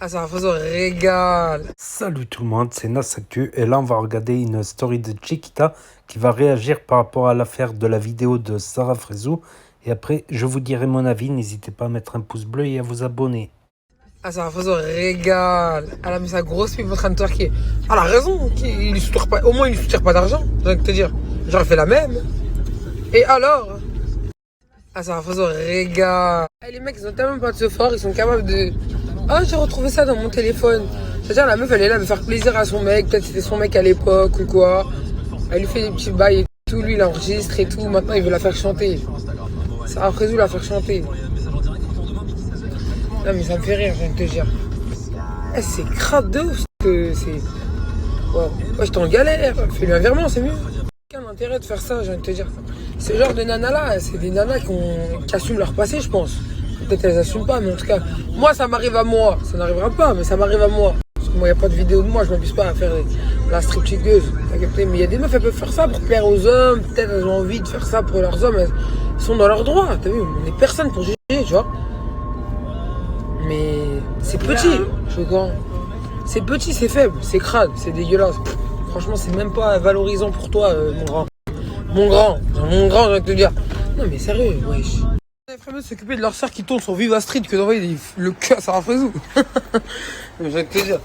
Ah, ça va régale. Salut tout le monde, c'est Nasactu et là on va regarder une story de Chiquita qui va réagir par rapport à l'affaire de la vidéo de Sarah Frézou et après je vous dirai mon avis, n'hésitez pas à mettre un pouce bleu et à vous abonner. Ah, ça va régale. Elle a mis sa grosse pipe en train de twerker. Elle a raison, il lui soutire pas, au moins il lui soutire pas d'argent, j'ai envie de te dire. J'aurais fait la même. Et alors? Ah, ça va régale. Les mecs ils ont tellement pas de ce fort, ils sont capables de... Ah, j'ai retrouvé ça dans mon téléphone. C'est-à-dire la meuf elle est là, elle veut faire plaisir à son mec, peut-être c'était son mec à l'époque ou quoi. Elle lui fait des petits bails et tout, lui il enregistre et tout, maintenant il veut la faire chanter. Ça a résolu la faire chanter. Non mais ça me fait rire, je viens de te dire. Eh, c'est crade de ouf, que c'est... Wow. Ouais, j'étais en galère, fais-lui un virement, c'est mieux. Aucun intérêt de faire ça, je viens de te dire. Ce genre de nanas là, c'est des nanas qui assument leur passé, je pense. Peut-être elles assument pas, mais en tout cas, moi ça m'arrive à moi. Ça n'arrivera pas, mais ça m'arrive à moi. Parce que moi, il n'y a pas de vidéo de moi, je m'abuse pas à faire la stripteaseuse. T'as capté? Mais il y a des meufs, elles peuvent faire ça pour plaire aux hommes. Peut-être elles ont envie de faire ça pour leurs hommes. Elles sont dans leurs droits, t'as vu? On n'est personne pour juger, tu vois. Mais c'est petit, je crois. C'est petit, c'est faible, c'est crade, c'est dégueulasse. Pff, franchement, c'est même pas valorisant pour toi, mon grand. Mon grand, je vais te dire. Non mais sérieux, wesh. Les frères mieux s'occuper de leur sœur qui tourne sur Viva Street que d'envoyer le cœur à Sarah Frézou. Je vais te dire.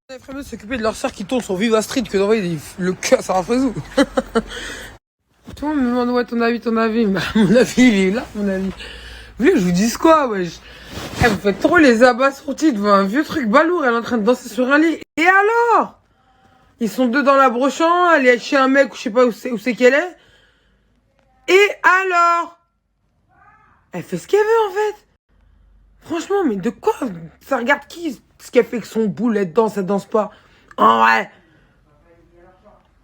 Les frères mieux s'occuper de leur sœur qui tourne sur Viva Street que d'envoyer le cœur à Sarah Frézou. Tout le monde me demande ouais ton avis. Bah, mon avis il est là, mon avis. Vous voulez que je vous dise quoi, wesh? Eh, vous faites trop les abasourdis devant un vieux truc balourd, elle est en train de danser sur un lit. Et alors? Ils sont deux dans la brochamp, elle est chez un mec, je sais pas où c'est qu'elle est. Et alors? Elle fait ce qu'elle veut en fait. Franchement, mais de quoi? Ça regarde qui? Ce qu'elle fait que son boule, elle danse pas. En vrai.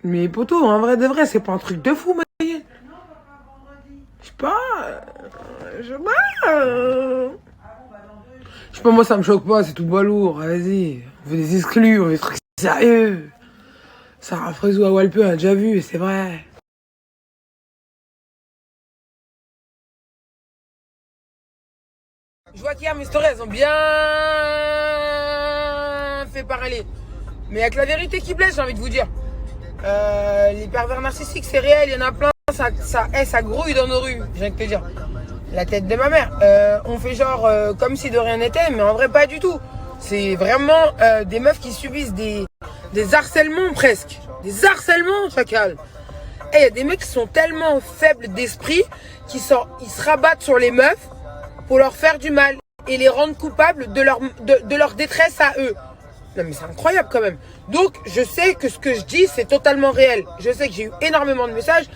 Mais poto, en vrai de vrai, c'est pas un truc de fou, mec. Je sais pas. Je sais pas. Je sais pas, moi ça me choque pas, c'est tout balourd. Vas-y. On veut des exclus, on veut des trucs sérieux. Sarah Frézou à Walper, on a déjà vu, c'est vrai. Je vois qu'hier mes stories, elles ont bien fait parler. Mais avec la vérité qui blesse, j'ai envie de vous dire. Les pervers narcissiques, c'est réel, il y en a plein. Ça grouille dans nos rues, j'ai envie de te dire. La tête de ma mère. On fait genre comme si de rien n'était, mais en vrai, pas du tout. C'est vraiment des meufs qui subissent des harcèlements presque. Des harcèlements, chacal. Et il y a des mecs qui sont tellement faibles d'esprit ils se rabattent sur les meufs pour leur faire du mal et les rendre coupables de leur détresse à eux. Non mais c'est incroyable quand même. Donc je sais que ce que je dis c'est totalement réel. Je sais que j'ai eu énormément de messages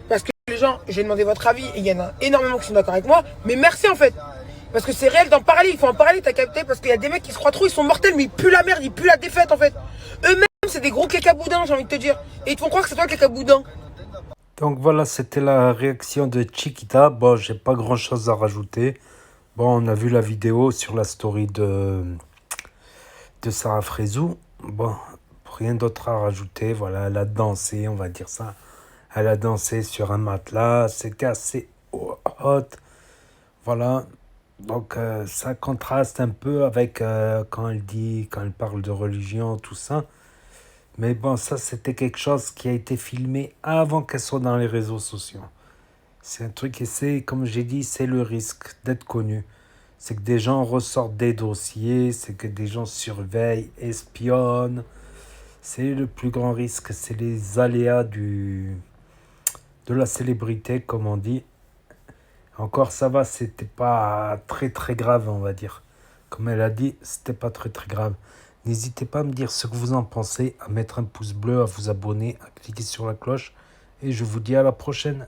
parce que les gens, j'ai demandé votre avis et il y en a énormément qui sont d'accord avec moi. Mais merci en fait. Parce que c'est réel d'en parler, il faut en parler, t'as capté? Parce qu'il y a des mecs qui se croient trop, ils sont mortels mais ils puent la merde, ils puent la défaite en fait. Eux-mêmes c'est des gros cacaboudins, j'ai envie de te dire. Et ils te font croire que c'est toi le cacaboudin. Donc voilà, c'était la réaction de Chiquita. Bon, j'ai pas grand chose à rajouter. Bon, on a vu la vidéo sur la story de Sarah Frézou. Bon, rien d'autre à rajouter. Voilà, elle a dansé, on va dire ça. Elle a dansé sur un matelas. C'était assez hot. Voilà. Donc ça contraste un peu avec quand elle parle de religion, tout ça. Mais bon, ça c'était quelque chose qui a été filmé avant qu'elle soit dans les réseaux sociaux. C'est un truc et c'est, comme j'ai dit, c'est le risque d'être connu. C'est que des gens ressortent des dossiers, c'est que des gens surveillent, espionnent. C'est le plus grand risque, c'est les aléas de la célébrité, comme on dit. Encore ça va, c'était pas très très grave, on va dire. Comme elle a dit, c'était pas très très grave. N'hésitez pas à me dire ce que vous en pensez, à mettre un pouce bleu, à vous abonner, à cliquer sur la cloche. Et je vous dis à la prochaine.